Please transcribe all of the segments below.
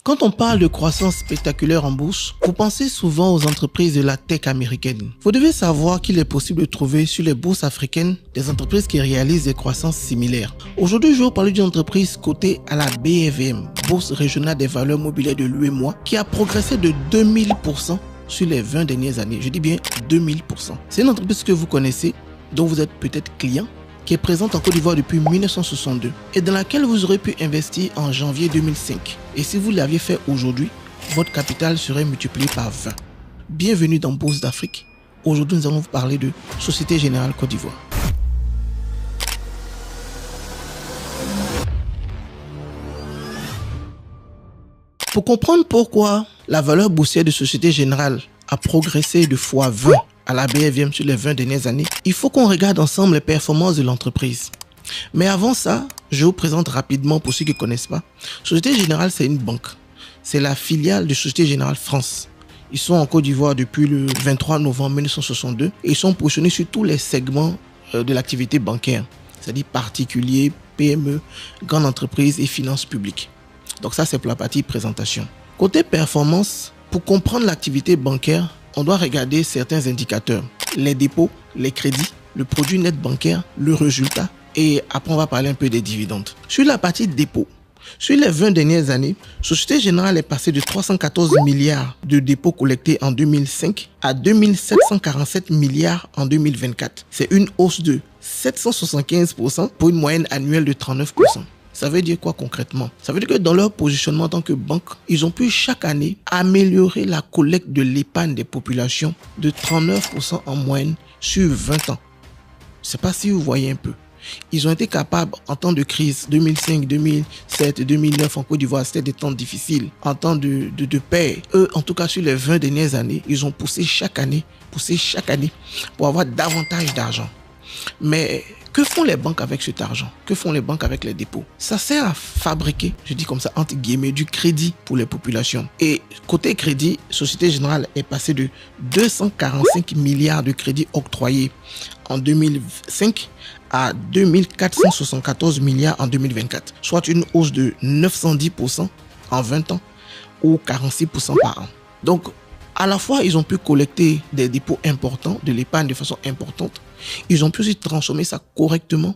Quand on parle de croissance spectaculaire en bourse, vous pensez souvent aux entreprises de la tech américaine. Vous devez savoir qu'il est possible de trouver sur les bourses africaines des entreprises qui réalisent des croissances similaires. Aujourd'hui, je vais vous parler d'une entreprise cotée à la BRVM, Bourse régionale des valeurs mobilières de l'UEMOA, qui a progressé de 2000% sur les 20 dernières années. Je dis bien 2000%. C'est une entreprise que vous connaissez, dont vous êtes peut-être client, qui est présente en Côte d'Ivoire depuis 1962 et dans laquelle vous aurez pu investir en janvier 2005. Et si vous l'aviez fait aujourd'hui, votre capital serait multiplié par 20. Bienvenue dans Bourse d'Afrique. Aujourd'hui, nous allons vous parler de Société Générale Côte d'Ivoire. Pour comprendre pourquoi la valeur boursière de Société Générale a progressé de fois 20 à la BRVM sur les 20 dernières années, il faut qu'on regarde ensemble les performances de l'entreprise. Mais avant ça, je vous présente rapidement pour ceux qui ne connaissent pas. Société Générale, c'est une banque. C'est la filiale de Société Générale France. Ils sont en Côte d'Ivoire depuis le 23 novembre 1962 et ils sont positionnés sur tous les segments de l'activité bancaire, c'est-à-dire particuliers, PME, grandes entreprises et finances publiques. Donc ça, c'est pour la partie présentation. Côté performance, pour comprendre l'activité bancaire, on doit regarder certains indicateurs. Les dépôts, les crédits, le produit net bancaire, le résultat. Et après, on va parler un peu des dividendes. Sur la partie dépôt, sur les 20 dernières années, Société Générale est passée de 314 milliards de dépôts collectés en 2005 à 2747 milliards en 2024. C'est une hausse de 775% pour une moyenne annuelle de 39%. Ça veut dire quoi concrètement? Ça veut dire que dans leur positionnement en tant que banque, ils ont pu chaque année améliorer la collecte de l'épargne des populations de 39% en moyenne sur 20 ans. Je ne sais pas si vous voyez un peu. Ils ont été capables, en temps de crise, 2005, 2007, 2009, en Côte d'Ivoire, c'était des temps difficiles. En temps de paix, eux, en tout cas sur les 20 dernières années, ils ont poussé chaque année pour avoir davantage d'argent. Mais que font les banques avec cet argent? Que font les banques avec les dépôts? Ça sert à fabriquer, je dis comme ça, entre guillemets, du crédit pour les populations. Et côté crédit, Société Générale est passée de 245 milliards de crédits octroyés en 2005 à 2474 milliards en 2024, soit une hausse de 910% en 20 ans ou 46% par an. Donc, à la fois, ils ont pu collecter des dépôts importants, de l'épargne de façon importante. Ils ont pu aussi transformer ça correctement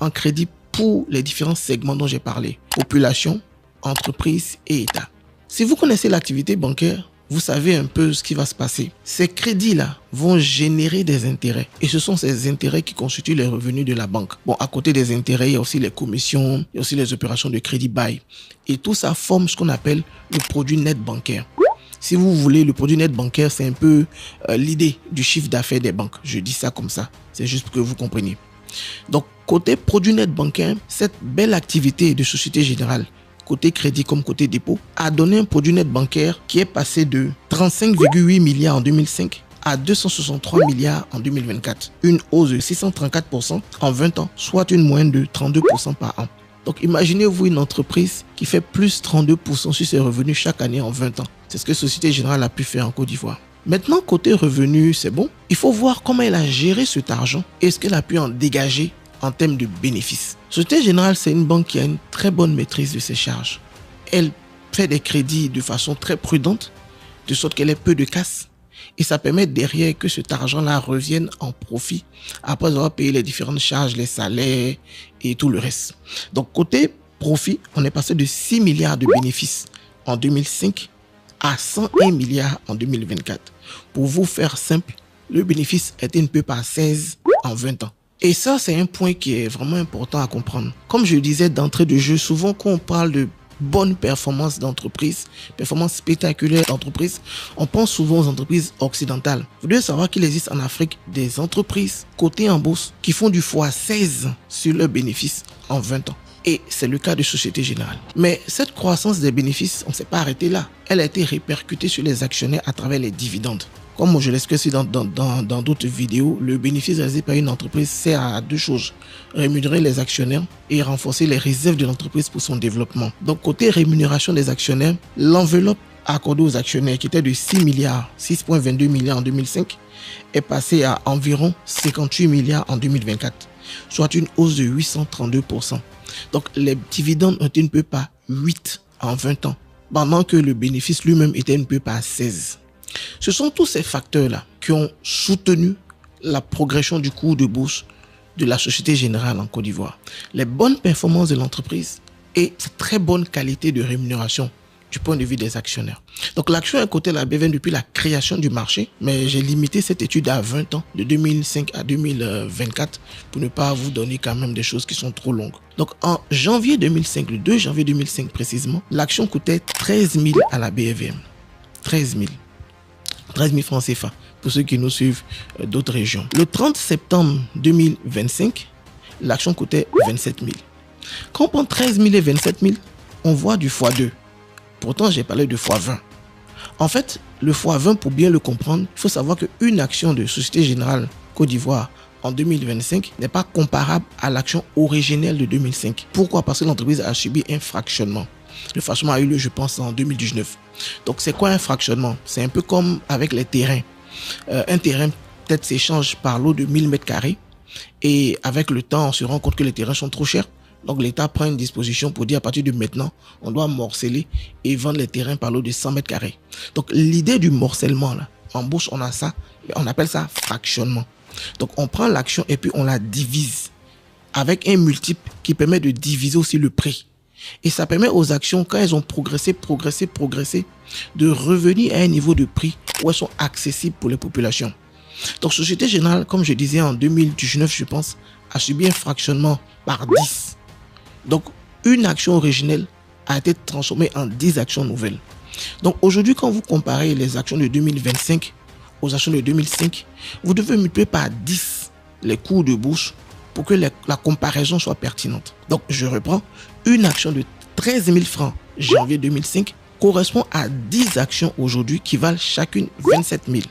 en crédit pour les différents segments dont j'ai parlé. Population, entreprise et État. Si vous connaissez l'activité bancaire, vous savez un peu ce qui va se passer. Ces crédits-là vont générer des intérêts. Et ce sont ces intérêts qui constituent les revenus de la banque. Bon, à côté des intérêts, il y a aussi les commissions, il y a aussi les opérations de crédit bail. Et tout ça forme ce qu'on appelle le produit net bancaire. Si vous voulez, le produit net bancaire, c'est un peu l'idée du chiffre d'affaires des banques. Je dis ça comme ça. C'est juste pour que vous compreniez. Donc, côté produit net bancaire, cette belle activité de Société Générale, côté crédit comme côté dépôt, a donné un produit net bancaire qui est passé de 35,8 milliards en 2005 à 263 milliards en 2024. Une hausse de 634% en 20 ans, soit une moyenne de 32% par an. Donc, imaginez-vous une entreprise qui fait plus 32% sur ses revenus chaque année en 20 ans. C'est ce que Société Générale a pu faire en Côte d'Ivoire. Maintenant, côté revenus, c'est bon. Il faut voir comment elle a géré cet argent et ce qu'elle a pu en dégager en termes de bénéfices. Société Générale, c'est une banque qui a une très bonne maîtrise de ses charges. Elle fait des crédits de façon très prudente, de sorte qu'elle ait peu de casse. Et ça permet derrière que cet argent-là revienne en profit après avoir payé les différentes charges, les salaires et tout le reste. Donc, côté profit, on est passé de 6 milliards de bénéfices en 2005 à 101 milliards en 2024. Pour vous faire simple, le bénéfice était un peu par 16 en 20 ans. Et ça, c'est un point qui est vraiment important à comprendre. Comme je le disais d'entrée de jeu, souvent quand on parle de bonne performance d'entreprise, performance spectaculaire d'entreprise, on pense souvent aux entreprises occidentales. Vous devez savoir qu'il existe en Afrique des entreprises cotées en bourse qui font du x16 sur leurs bénéfices en 20 ans. Et c'est le cas de Société Générale. Mais cette croissance des bénéfices, on ne s'est pas arrêté là. Elle a été répercutée sur les actionnaires à travers les dividendes. Comme je l'explique dans d'autres vidéos, le bénéfice réalisé par une entreprise sert à deux choses. Rémunérer les actionnaires et renforcer les réserves de l'entreprise pour son développement. Donc côté rémunération des actionnaires, l'enveloppe accordée aux actionnaires qui était de 6,22 milliards en 2005 est passée à environ 58 milliards en 2024, soit une hausse de 832%. Donc les dividendes ont été un peu par 8 en 20 ans. pendant que le bénéfice lui-même était un peu à 16. Ce sont tous ces facteurs-là qui ont soutenu la progression du cours de bourse de la Société Générale en Côte d'Ivoire. Les bonnes performances de l'entreprise et sa très bonne qualité de rémunération du point de vue des actionnaires. Donc l'action est cotée à la BVN depuis la création du marché, mais j'ai limité cette étude à 20 ans, de 2005 à 2024, pour ne pas vous donner quand même des choses qui sont trop longues. Donc en janvier 2005, le 2 janvier 2005 précisément, l'action coûtait 13 000 à la BVM. 13 000. 13 000 francs CFA, pour ceux qui nous suivent d'autres régions. Le 30 septembre 2025, l'action coûtait 27 000. Quand on prend 13 000 et 27 000, on voit du x2. Pourtant, j'ai parlé de x20. En fait, le x20, pour bien le comprendre, il faut savoir qu'une action de Société Générale Côte d'Ivoire en 2025 n'est pas comparable à l'action originelle de 2005. Pourquoi? Parce que l'entreprise a subi un fractionnement. Le fractionnement a eu lieu, je pense, en 2019. Donc, c'est quoi un fractionnement? C'est un peu comme avec les terrains. Un terrain peut-être s'échange par lot de 1000 m². Et avec le temps, on se rend compte que les terrains sont trop chers. Donc, l'État prend une disposition pour dire à partir de maintenant, on doit morceler et vendre les terrains par lot de 100 m². Donc, l'idée du morcellement, là, en bourse, on a ça, on appelle ça fractionnement. Donc, on prend l'action et puis on la divise avec un multiple qui permet de diviser aussi le prix. Et ça permet aux actions, quand elles ont progressé, de revenir à un niveau de prix où elles sont accessibles pour les populations. Donc, Société Générale, comme je disais en 2019, je pense, a subi un fractionnement par 10. Donc, une action originelle a été transformée en 10 actions nouvelles. Donc, aujourd'hui, quand vous comparez les actions de 2025 aux actions de 2005, vous devez multiplier par 10 les cours de bourse pour que la comparaison soit pertinente. Donc, je reprends. Une action de 13 000 francs janvier 2005 correspond à 10 actions aujourd'hui qui valent chacune 27 000.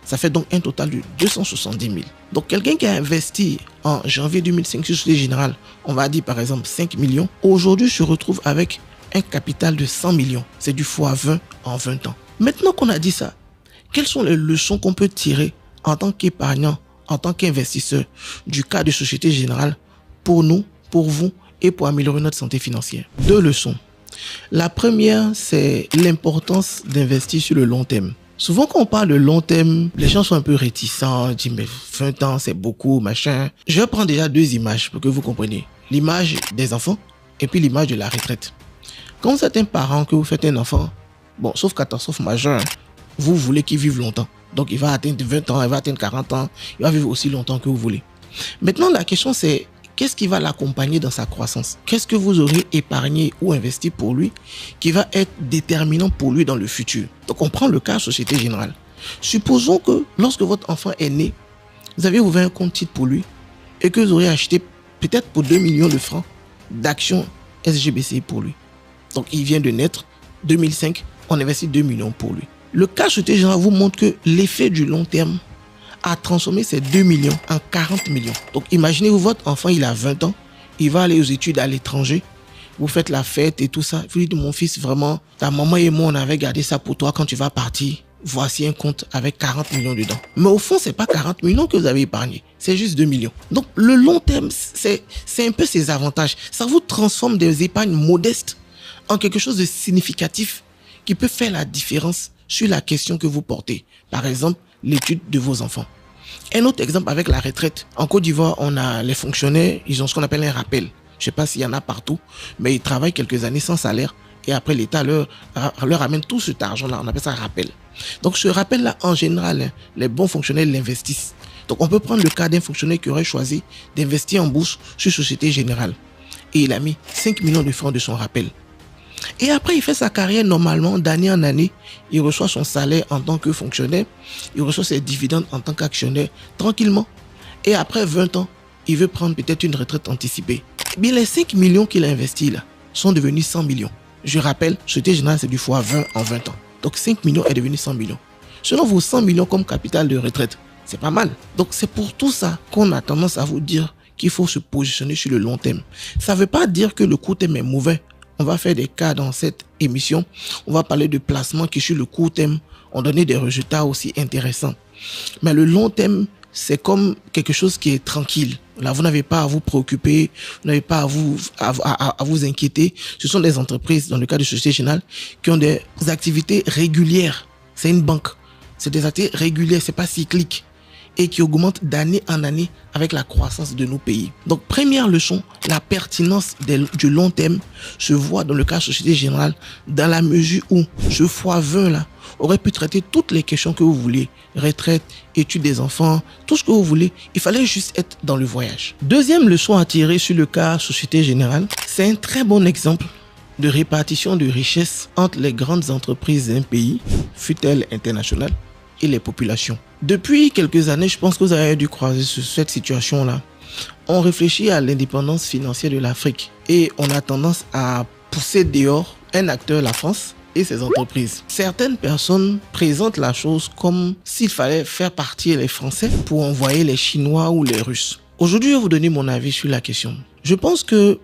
Ça fait donc un total de 270 000. Donc, quelqu'un qui a investi en janvier 2005 sur Société Générale, on va dire par exemple 5 millions, aujourd'hui se retrouve avec un capital de 100 millions. C'est du x20 en 20 ans. Maintenant qu'on a dit ça, quelles sont les leçons qu'on peut tirer en tant qu'épargnant, en tant qu'investisseur du cas de Société Générale pour nous, pour vous et pour améliorer notre santé financière? 2 leçons. La première, c'est l'importance d'investir sur le long terme. Souvent, quand on parle de long terme, les gens sont un peu réticents, disent mais 20 ans, c'est beaucoup, machin. Je vais prendre déjà 2 images pour que vous compreniez. L'image des enfants et puis l'image de la retraite. Quand vous êtes un parent, que vous faites un enfant, bon, sauf catastrophe majeure, vous voulez qu'il vive longtemps. Donc, il va atteindre 20 ans, il va atteindre 40 ans, il va vivre aussi longtemps que vous voulez. Maintenant, la question c'est, qu'est-ce qui va l'accompagner dans sa croissance? Qu'est-ce que vous aurez épargné ou investi pour lui qui va être déterminant pour lui dans le futur? Donc, on prend le cas Société Générale. Supposons que lorsque votre enfant est né, vous avez ouvert un compte titre pour lui et que vous aurez acheté peut-être pour 2 millions de francs d'actions SGBC pour lui. Donc, il vient de naître, 2005, on investit 2 millions pour lui. Le cas Société Générale vous montre que l'effet du long terme a transformé ces 2 millions en 40 millions. Donc, imaginez-vous, votre enfant, il a 20 ans, il va aller aux études à l'étranger, vous faites la fête et tout ça. Vous dites, mon fils, vraiment, ta maman et moi, on avait gardé ça pour toi quand tu vas partir. Voici un compte avec 40 millions dedans. Mais au fond, c'est pas 40 millions que vous avez épargné, c'est juste 2 millions. Donc, le long terme, c'est un peu ses avantages. Ça vous transforme des épargnes modestes en quelque chose de significatif qui peut faire la différence sur la question que vous portez. Par exemple, l'étude de vos enfants. Un autre exemple avec la retraite. En Côte d'Ivoire, on a les fonctionnaires, ils ont ce qu'on appelle un rappel. Je ne sais pas s'il y en a partout, mais ils travaillent quelques années sans salaire et après l'État leur amène tout cet argent-là. On appelle ça un rappel. Donc ce rappel-là, en général, les bons fonctionnaires l'investissent. Donc on peut prendre le cas d'un fonctionnaire qui aurait choisi d'investir en bourse sur Société Générale. Et il a mis 5 millions de francs de son rappel. Et après, il fait sa carrière normalement d'année en année. Il reçoit son salaire en tant que fonctionnaire. Il reçoit ses dividendes en tant qu'actionnaire tranquillement. Et après 20 ans, il veut prendre peut-être une retraite anticipée. Eh bien, les 5 millions qu'il a investis là sont devenus 100 millions. Je rappelle, Société Générale, c'est du x20 en 20 ans. Donc 5 millions est devenu 100 millions. Selon vos 100 millions comme capital de retraite, c'est pas mal. Donc c'est pour tout ça qu'on a tendance à vous dire qu'il faut se positionner sur le long terme. Ça ne veut pas dire que le court terme est mauvais. On va faire des cas dans cette émission. On va parler de placements qui, sur le court terme, ont donné des résultats aussi intéressants. Mais le long terme, c'est comme quelque chose qui est tranquille. Là, vous n'avez pas à vous préoccuper, vous n'avez pas à vous inquiéter. Ce sont des entreprises, dans le cas de Société Générale, qui ont des activités régulières. C'est une banque. C'est des activités régulières, c'est pas cyclique. Et qui augmentent d'année en année avec la croissance de nos pays. Donc, première leçon, la pertinence du long terme se voit dans le cas de Société Générale, dans la mesure où ce x20 là aurait pu traiter toutes les questions que vous voulez. Retraite, études des enfants, tout ce que vous voulez. Il fallait juste être dans le voyage. Deuxième leçon à tirer sur le cas Société Générale, c'est un très bon exemple de répartition de richesses entre les grandes entreprises d'un pays, fût-elle internationale, et les populations. Depuis quelques années, je pense que vous avez dû croiser sur cette situation-là. On réfléchit à l'indépendance financière de l'Afrique et on a tendance à pousser dehors un acteur, la France, et ses entreprises. Certaines personnes présentent la chose comme s'il fallait faire partir les Français pour envoyer les Chinois ou les Russes. Aujourd'hui, je vais vous donner mon avis sur la question. Je pense que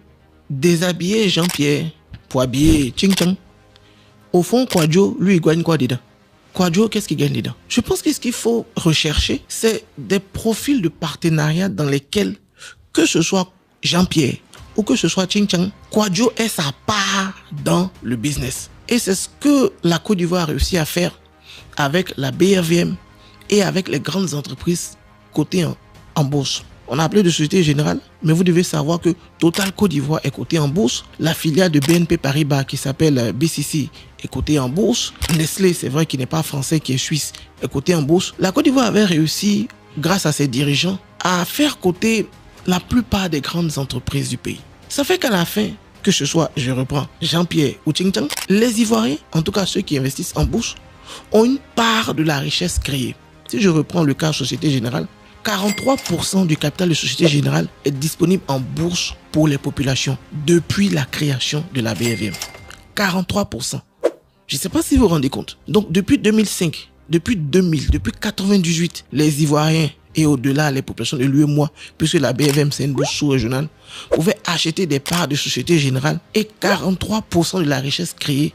déshabiller Jean-Pierre pour habiller Ching Chang, au fond, Kwadjo, lui, il gagne quoi dedans? Kwadjo, qu'est-ce qu'il gagne dedans? Je pense que ce qu'il faut rechercher, c'est des profils de partenariat dans lesquels, que ce soit Jean-Pierre ou que ce soit Ching Chang, Kwadjo ait sa part dans le business. Et c'est ce que la Côte d'Ivoire a réussi à faire avec la BRVM et avec les grandes entreprises cotées en bourse. On a appelé de Société Générale, mais vous devez savoir que Total Côte d'Ivoire est cotée en bourse. La filiale de BNP Paribas qui s'appelle BCC est cotée en bourse. Nestlé, c'est vrai qu'il n'est pas français, qui est suisse, est cotée en bourse. La Côte d'Ivoire avait réussi, grâce à ses dirigeants, à faire coter la plupart des grandes entreprises du pays. Ça fait qu'à la fin, que ce soit, je reprends, Jean-Pierre ou Ching Chang, les Ivoiriens, en tout cas ceux qui investissent en bourse, ont une part de la richesse créée. Si je reprends le cas Société Générale, 43% du capital de Société Générale est disponible en bourse pour les populations depuis la création de la BRVM. 43%. Je ne sais pas si vous vous rendez compte. Donc depuis 2005, depuis 2000, depuis 98, les Ivoiriens et au-delà les populations de l'UEMOA, puisque la BRVM c'est une bourse sous-régionale, pouvaient acheter des parts de Société Générale et 43% de la richesse créée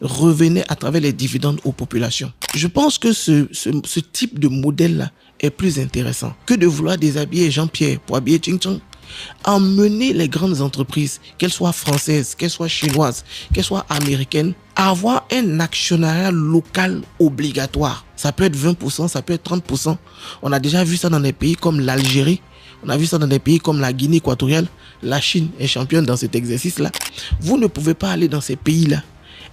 revenait à travers les dividendes aux populations. Je pense que ce type de modèle-là est plus intéressant que de vouloir déshabiller Jean-Pierre pour habiller Ching Chang. Emmener les grandes entreprises, qu'elles soient françaises, qu'elles soient chinoises, qu'elles soient américaines, à avoir un actionnariat local obligatoire. Ça peut être 20%, ça peut être 30%. On a déjà vu ça dans des pays comme l'Algérie. On a vu ça dans des pays comme la Guinée équatoriale. La Chine est championne dans cet exercice-là. Vous ne pouvez pas aller dans ces pays-là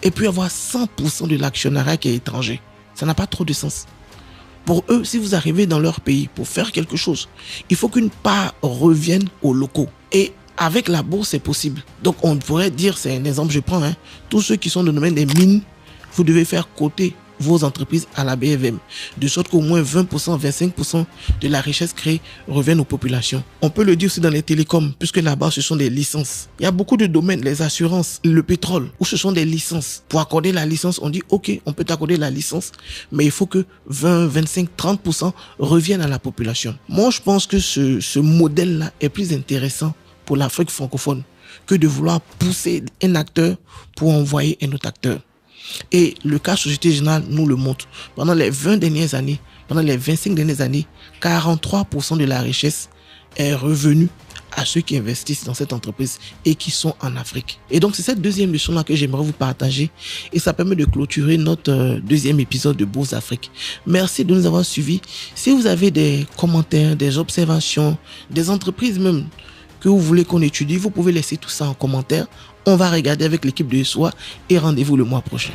et puis avoir 100% de l'actionnariat qui est étranger. Ça n'a pas trop de sens. Pour eux, si vous arrivez dans leur pays pour faire quelque chose, il faut qu'une part revienne aux locaux. Et avec la bourse, c'est possible. Donc on pourrait dire, c'est un exemple, je prends, tous ceux qui sont dans le domaine des mines, vous devez faire coter vos entreprises à la BRVM, de sorte qu'au moins 20%, 25% de la richesse créée revienne aux populations. On peut le dire aussi dans les télécoms, puisque là-bas, ce sont des licences. Il y a beaucoup de domaines, les assurances, le pétrole, où ce sont des licences. Pour accorder la licence, on dit, OK, on peut t'accorder la licence, mais il faut que 20, 25, 30% reviennent à la population. Moi, je pense que ce modèle-là est plus intéressant pour l'Afrique francophone que de vouloir pousser un acteur pour envoyer un autre acteur. Et le cas Société Générale nous le montre. Pendant les 20 dernières années, pendant les 25 dernières années, 43% de la richesse est revenue à ceux qui investissent dans cette entreprise et qui sont en Afrique. Et donc, c'est cette deuxième leçon-là que j'aimerais vous partager et ça permet de clôturer notre deuxième épisode de Bourse Afrique. Merci de nous avoir suivis. Si vous avez des commentaires, des observations, des entreprises même que vous voulez qu'on étudie, vous pouvez laisser tout ça en commentaire. On va regarder avec l'équipe de SOA et rendez-vous le mois prochain.